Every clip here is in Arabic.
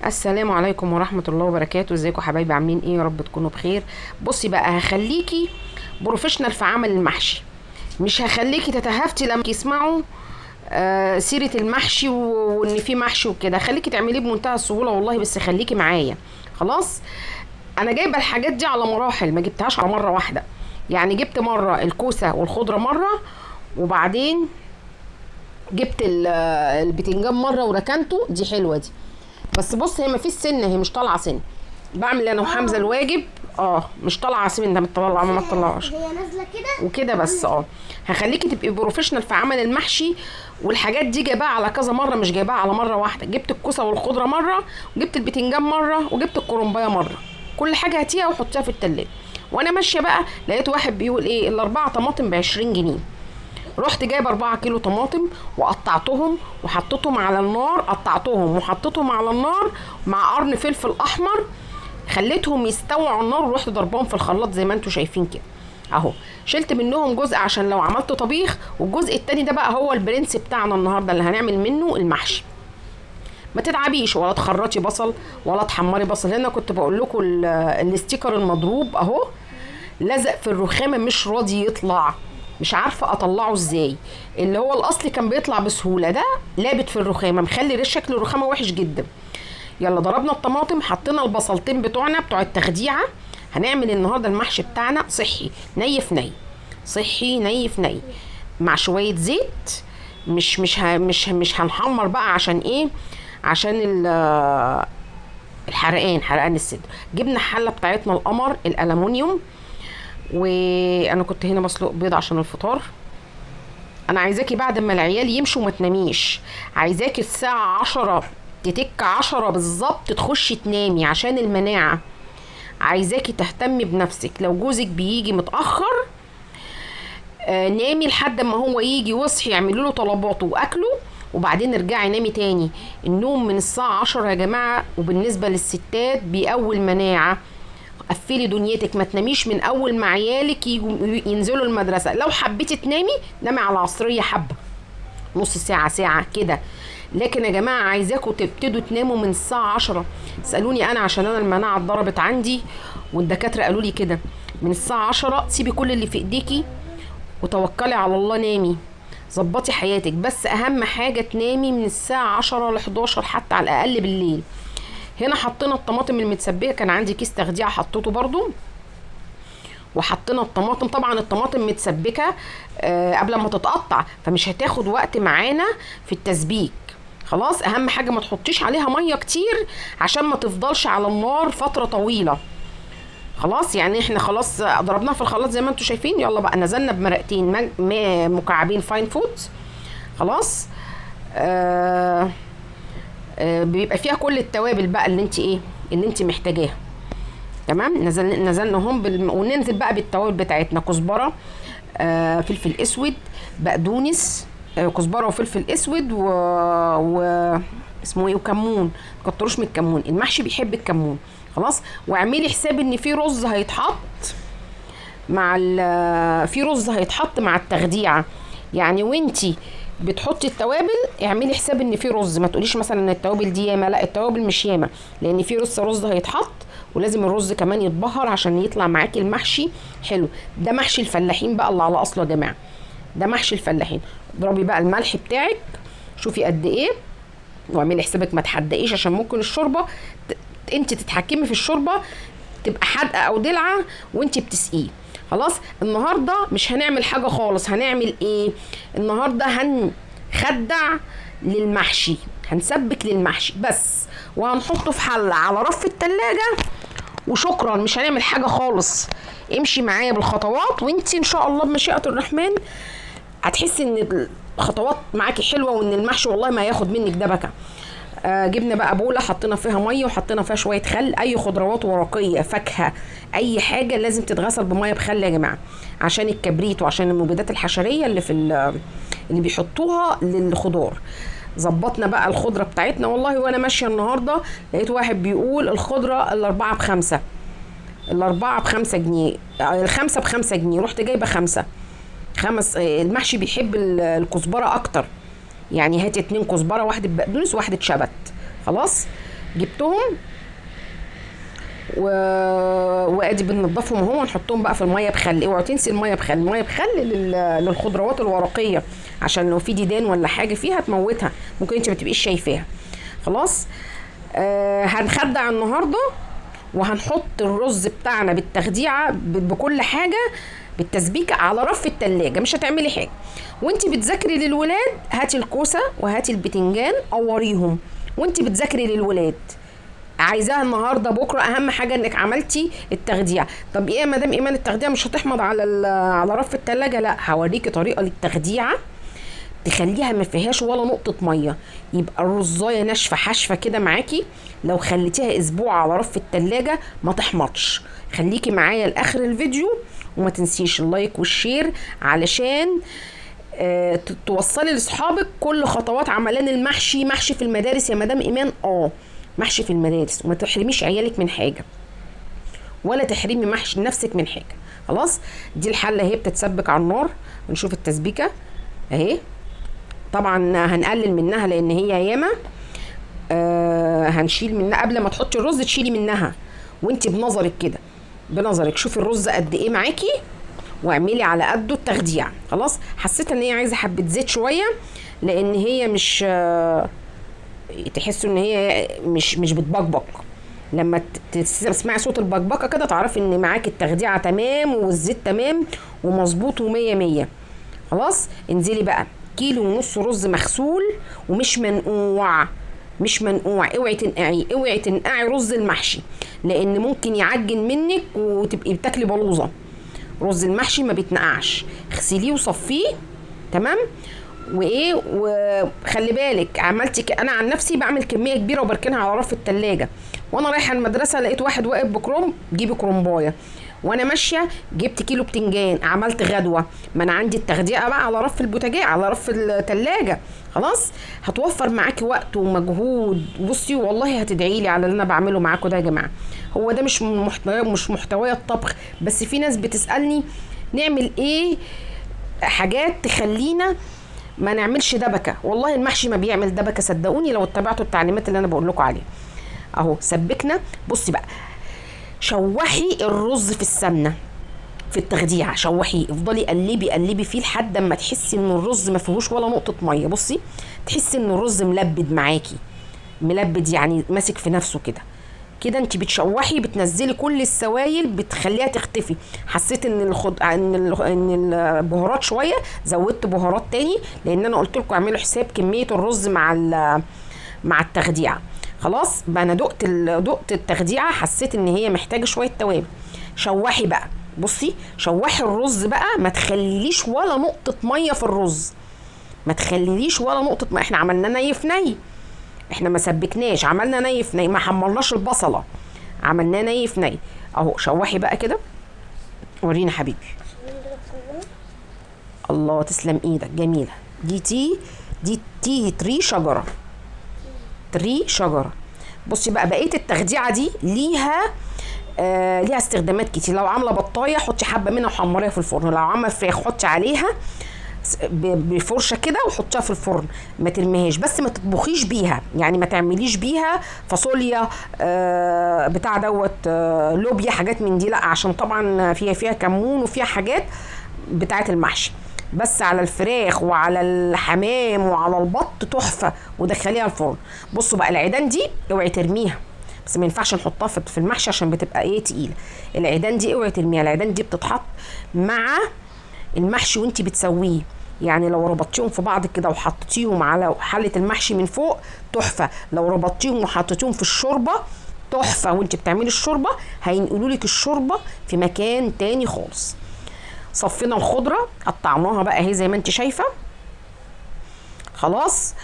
السلام عليكم ورحمة الله وبركاته. ازيكم حبايبي، عاملين ايه؟ يا رب تكونوا بخير. بصي بقى، هخليكي بروفيشنال في عمل المحشي. مش هخليكي تتهافتي لما تسمعوا سيرة المحشي وان في محشي وكده. خليكي تعمليه بمنتهى السهولة والله، بس خليكي معايا. خلاص، انا جايبه الحاجات دي على مراحل، ما جبتهاش على مرة واحدة. يعني جبت مرة الكوسة والخضرة مرة، وبعدين جبت البتنجان مرة وركنته. دي حلوة دي. بس بص، هي ما فيش سن، هي مش طالعه سن. بعمل انا وحمزه الواجب. مش طالعه سن، ده مطلع ما تطلعش. هي نازله كده وكده بس. هخليكي تبقي بروفيشنال في عمل المحشي. والحاجات دي جايباها على كذا مره، مش جايباها على مره واحده. جبت الكوسه والخضره مره، وجبت البتنجان مره، وجبت الكرنبايه مره. كل حاجه هاتيها وحطيها في التلاجة. وانا ماشيه بقى لقيت واحد بيقول ايه، الاربعه طماطم ب20 جنيه. رحت جايبه 4 كيلو طماطم وقطعتهم وحطيتهم على النار. قطعتهم وحطيتهم على النار مع قرن فلفل احمر. خليتهم يستووا على النار ورحت ضربهم في الخلاط زي ما انتم شايفين كده اهو. شلت منهم جزء عشان لو عملت طبيخ، والجزء التاني ده بقى هو البرنس بتاعنا النهارده اللي هنعمل منه المحشي. ما تتعبيش ولا تخرطي بصل ولا تحمري بصل. هنا كنت بقول لكم الاستيكر المضروب اهو لزق في الرخامه، مش راضي يطلع. مش عارفه اطلعه ازاي. اللي هو الاصلي كان بيطلع بسهوله، ده لابت في الرخامه، مخلي شكل الرخامه وحش جدا. يلا، ضربنا الطماطم، حطينا البصلتين بتوعنا بتوع التخديعه. هنعمل النهارده المحشي بتاعنا صحي ني في ني. صحي ني في ني مع شويه زيت. مش هنحمر بقى. عشان ايه؟ عشان حرقان الصدر. جبنا الحله بتاعتنا القمر الالومنيوم. وانا كنت هنا بسلق بيض عشان الفطار. انا عايزاكي بعد ما العيال يمشوا ما تناميش. عايزاكي الساعة 10 تتك 10 بالظبط تخشي تنامي عشان المناعة. عايزاكي تهتمي بنفسك. لو جوزك بيجي متأخر، نامي لحد ما هو يجي واصحي يعملوا له طلباته واكله، وبعدين ارجعي نامي تاني. النوم من الساعة 10 يا جماعة، وبالنسبة للستات بيقوي المناعة. قفلي دنيتك، ما تناميش من اول ما عيالك ينزلوا المدرسه. لو حبيتي تنامي، نامي على العصريه حبه، نص ساعه ساعه كده. لكن يا جماعه عايزاكم تبتدوا تناموا من الساعه 10. اسالوني انا، عشان انا المناعه اتضربت عندي والدكاتره قالوا لي كده. من الساعه 10 سيبي كل اللي في ايديكي وتوكلي على الله، نامي ظبطي حياتك. بس اهم حاجه تنامي من الساعه 10 ل 11 حتى على الاقل بالليل. هنا حطينا الطماطم المتسبكه، كان عندي كيس تخديعه حطيته برضو. وحطينا الطماطم، طبعا الطماطم متسبكه قبل ما تتقطع، فمش هتاخد وقت معانا في التسبيك. خلاص، اهم حاجه ما تحطيش عليها ميه كتير عشان ما تفضلش على النار فتره طويله. خلاص، يعني احنا خلاص ضربناها في الخلاط زي ما انتم شايفين. يلا بقى، نزلنا بمرقتين مكعبين فاين فود. خلاص. بيبقى فيها كل التوابل بقى اللي انت محتاجاها. تمام. نزلنا هم وننزل بقى بالتوابل بتاعتنا: كزبره، فلفل اسود، بقدونس، كزبره وفلفل اسود و اسمه ايه، وكمون. ما تكتروش من الكمون، المحشي بيحب الكمون. خلاص. واعملي حساب ان في رز هيتحط مع التخديعه. يعني وانتي بتحطي التوابل اعملي حساب ان في رز. ما تقوليش مثلا ان التوابل دي ياما، لا، التوابل مش ياما، لان في رز هيتحط. ولازم الرز كمان يتبهر عشان يطلع معاكي المحشي حلو. ده محشي الفلاحين بقى اللي على اصله يا جماعه. ده محشي الفلاحين. اضربي بقى الملح بتاعك، شوفي قد ايه، واعملي حسابك ما تحدقيش عشان ممكن الشوربه انت تتحكمي في الشوربه تبقى حادقه او دلعه وانت بتسقيه. خلاص. النهارده مش هنعمل حاجه خالص. هنعمل ايه النهارده؟ هنخدع للمحشي، هنسبك للمحشي بس، وهنحطه في حله على رف التلاجة وشكرا. مش هنعمل حاجه خالص. امشي معايا بالخطوات وانتي ان شاء الله بمشيئه الرحمن هتحسي ان الخطوات معاكي حلوه، وان المحشي والله ما هياخد منك دبكه. جبنا بقى بوله، حطينا فيها ميه وحطينا فيها شويه خل. اي خضروات ورقيه، فاكهه، اي حاجه لازم تتغسل بميه بخل يا جماعه، عشان الكبريت وعشان المبيدات الحشريه اللي بيحطوها للخضار. ظبطنا بقى الخضره بتاعتنا. والله وانا ماشيه النهارده لقيت واحد بيقول الخضره الاربعه ب5، الاربعه ب5 جنيه، الخمسه ب5 جنيه. رحت جايبه 5. المحشي بيحب الكزبره اكتر، يعني هاتي 2 كزبره، واحده بقدونس وواحده شبت. خلاص. جبتهم وادي بننضفهم اهو، نحطهم بقى في الميه بخل. اوعوا تنسي الميه بخل، الميه بخل للخضروات الورقيه عشان لو في ديدان ولا حاجه فيها تموتها، ممكن انت ما تبقيش شايفاها. خلاص. هنخدع النهارده وهنحط الرز بتاعنا بالتخديعه بكل حاجه بالتسبيكه على رف التلاجة. مش هتعملي حاجه وانت بتذاكري للولاد. هاتي الكوسه وهاتي البتنجان قوريهم وانت بتذاكري للولاد. عايزاها النهارده بكره، اهم حاجه انك عملتي التخديع. طب ايه يا مدام ايمان التخديع مش هتحمض على رف التلاجة؟ لا، هوريكي طريقه للتخديعه تخليها ما فيهاش ولا نقطه ميه، يبقى الرزايه ناشفه حشفه كده معاكي. لو خليتيها اسبوع على رف التلاجة ما تحمضش. خليكي معايا لاخر الفيديو وما تنسيش اللايك والشير علشان توصلي لاصحابك كل خطوات عملان المحشي. محشي في المدارس يا مدام ايمان، محشي في المدارس، وما تحرميش عيالك من حاجه ولا تحرمي محشي نفسك من حاجه. خلاص. دي الحله اهي بتتسبك على النار. نشوف التسبيكه اهي. طبعا هنقلل منها لان هي ياما. هنشيل منها قبل ما تحطي الرز، تشيلي منها وانت بنظرك كده، بنظرك شوفي الرز قد ايه معاكي واعملي على قده التخديع. خلاص. حسيت ان هي عايزه حبه زيت شويه لان هي مش تحسوا ان هي مش بتبقبق. لما تسمعي صوت البقبقه كده تعرفي ان معاكي التخديعه تمام والزيت تمام ومظبوط ومية مية. خلاص. انزلي بقى 1.5 كيلو رز مغسول ومش منقوع. مش منقوع. اوعي تنقعي، اوعي تنقعي رز المحشي لان ممكن يعجن منك وتبقي بتاكلي بلوزه. رز المحشي ما بيتنقعش. اغسليه وصفيه. تمام. وايه وخلي بالك عملتي انا عن نفسي بعمل كميه كبيره وبركنها على رف التلاجة. وانا رايحه المدرسه لقيت واحد واقف بكرنب، جيبي كرنبايه. وانا ماشيه جبت كيلو بتنجان، عملت غدوه. ما انا عندي التخديعه بقى على رف البوتاجاز على رف التلاجة. خلاص. هتوفر معاكي وقت ومجهود. بصي والله هتدعي لي على اللي انا بعمله معاكم ده يا جماعه. هو ده مش محتوى الطبخ، بس في ناس بتسالني نعمل ايه حاجات تخلينا ما نعملش دبكه. والله المحشي ما بيعمل دبكه صدقوني لو اتبعتوا التعليمات اللي انا بقول لكم عليها. اهو سبكنا. بصي بقى، شوحي الرز في السمنه في التخديعه، شوحيه. افضلي قلبي فيه لحد اما تحسي ان الرز ما فيهوش ولا نقطه ميه. بصي تحسي ان الرز ملبد معاكي، ملبد يعني ماسك في نفسه كده. كده انت بتشوحي، بتنزلي كل السوائل، بتخليها تختفي. حسيت ان البهارات شويه، زودت بهارات تاني لان انا قلت لكم اعملوا حساب كميه الرز مع التخديعه. خلاص بقى. انا دقت التخديعه، حسيت ان هي محتاجه شويه توابل. شوحي بقى. بصي شوحي الرز بقى، ما تخليليش ولا نقطه ميه في الرز. ما تخليليش ولا نقطه ميه. احنا عملنا ني في ني، احنا ما سبكناش، عملنا ني في ني، ما حمرناش البصله، عملناه ني في ني. اهو شوحي بقى كده. ورينا حبيبي. الله تسلم ايدك جميله. دي تري شجره، تري شجره. بصي بقى بقيه التخديعه دي ليها استخدامات كتير. لو عامله بطايه حطي حبه منها وحمريها في الفرن. لو عامله فراخ حطي عليها بفرشه كده وحطيها في الفرن، ما ترميهاش. بس ما تطبخيش بيها، يعني ما تعمليش بيها فاصوليا بتاع دوت لوبيا حاجات من دي، لا، عشان طبعا فيها كمون وفيها حاجات بتاعه المحشي. بس على الفراخ وعلى الحمام وعلى البط تحفه، ودخليها الفرن. بصوا بقى العيدان دي اوعي ترميها، بس ما ينفعش نحطها في المحشي عشان بتبقى تقيله. العيدان دي اوعي ترميها. العيدان دي بتتحط مع المحشي وانت بتسويه، يعني لو ربطتيهم في بعض كده وحطيتيهم على حله المحشي من فوق تحفه. لو ربطتيهم وحطيتيهم في الشوربه تحفه. وانت بتعملي الشوربه هينقلوا لك الشوربه في مكان تاني خالص. صفينا الخضره قطعناها بقى اهي زي ما انت شايفه. خلاص.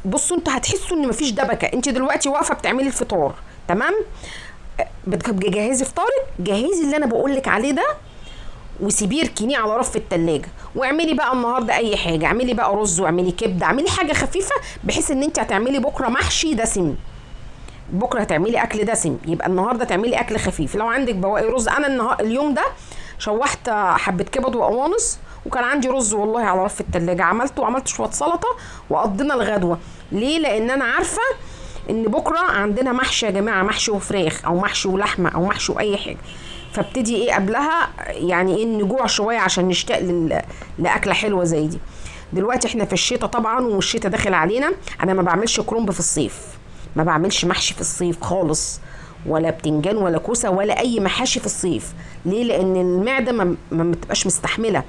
بصوا انتوا هتحسوا ان مفيش دبكه. انت دلوقتي واقفه بتعملي الفطار، تمام؟ بتجهزي فطارك، جهزي اللي انا بقول لك عليه ده وسيبيه اركنيه على رف التلاجة. واعملي بقى النهارده اي حاجه، اعملي بقى رز واعملي كبده، اعملي حاجه خفيفه بحيث ان انت هتعملي بكره محشي دسم. بكره هتعملي اكل دسم، يبقى النهارده تعملي اكل خفيف. لو عندك بواقي رز، انا اليوم ده شوحت حبه كبد وقوانص وكان عندي رز والله على رف التلاجة، عملت شويه سلطه وقضينا الغدوه. ليه؟ لان انا عارفه ان بكره عندنا محشي يا جماعه، محشي وفراخ او محشي ولحمه او محشي واي حاجه، فابتدي ايه قبلها يعني ايه نجوع شويه عشان نشتاق لاكله حلوه زي دي. دلوقتي احنا في الشتاء طبعا والشتاء داخل علينا. انا ما بعملش كرنب في الصيف، ما بعملش محشي في الصيف خالص، ولا بتنجان ولا كوسه ولا اي محاشي في الصيف. ليه؟ لان المعده ما بتبقاش مستحمله،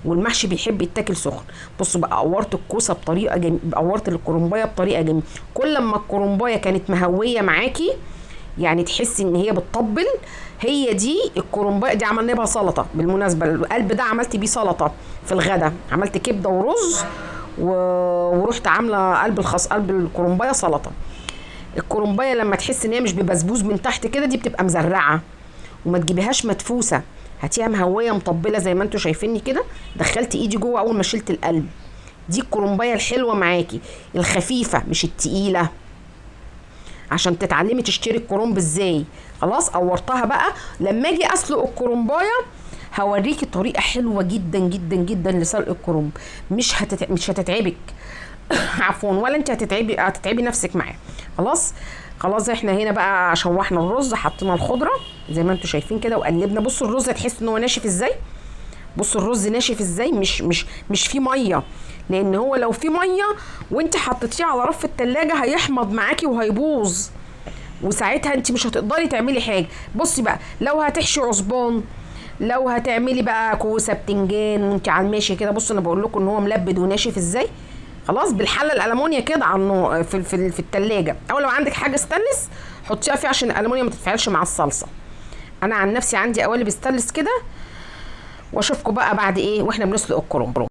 والمحشي بيحب يتاكل سخن. بصوا بقى، قورت الكوسه بطريقه جميله، قورت الكرنبايه بطريقه جميله. كل ما الكرنبايه كانت مهويه معاكي يعني تحسي ان هي بتطبل، هي دي الكرنبايه دي. عملنا بها سلطه بالمناسبه، القلب ده عملت بيه سلطه في الغدا، عملت كبده ورز ورحت عامله قلب الكرنبايه سلطه. الكرنبايه لما تحس ان هي مش ببسبوس من تحت كده، دي بتبقى مزرعه، وما تجيبيهاش مدفوسه، هاتيها مهويه مطبله زي ما انتوا شايفيني كده. دخلت ايدي جوه اول ما شلت القلب. دي الكرنبايه الحلوه معاكي، الخفيفه مش التقيله، عشان تتعلمي تشتري الكرنب ازاي. خلاص قورتها بقى. لما اجي اسلق الكرنبايه هوريكي طريقه حلوه جدا جدا جدا لسلق الكرنب، مش هتتعبك عفوا، ولا انت هتتعبي نفسك معاه. خلاص احنا هنا بقى شوحنا الرز، حطينا الخضره زي ما انتوا شايفين كده وقلبنا. بصوا الرز هتحسوا ان هو ناشف ازاي. بصوا الرز ناشف ازاي، مش فيه ميه، لان هو لو فيه ميه وانت حطيتيه على رف التلاجة هيحمض معاكي وهيبوظ، وساعتها انت مش هتقدري تعملي حاجه. بصي بقى، لو هتحشي عصبان، لو هتعملي بقى كوسه بتنجان وانت على الماشي كده، بصوا انا بقول لكم ان هو ملبد وناشف ازاي. خلاص بالحله الالمونيا كده على في التلاجة، او لو عندك حاجه ستانلس حطيها فيها عشان الالمونيا ما تتفاعلش مع الصلصه. انا عن نفسي عندي قوالب ستانلس كده. واشوفكم بقى بعد ايه واحنا بنسلق الكرنب.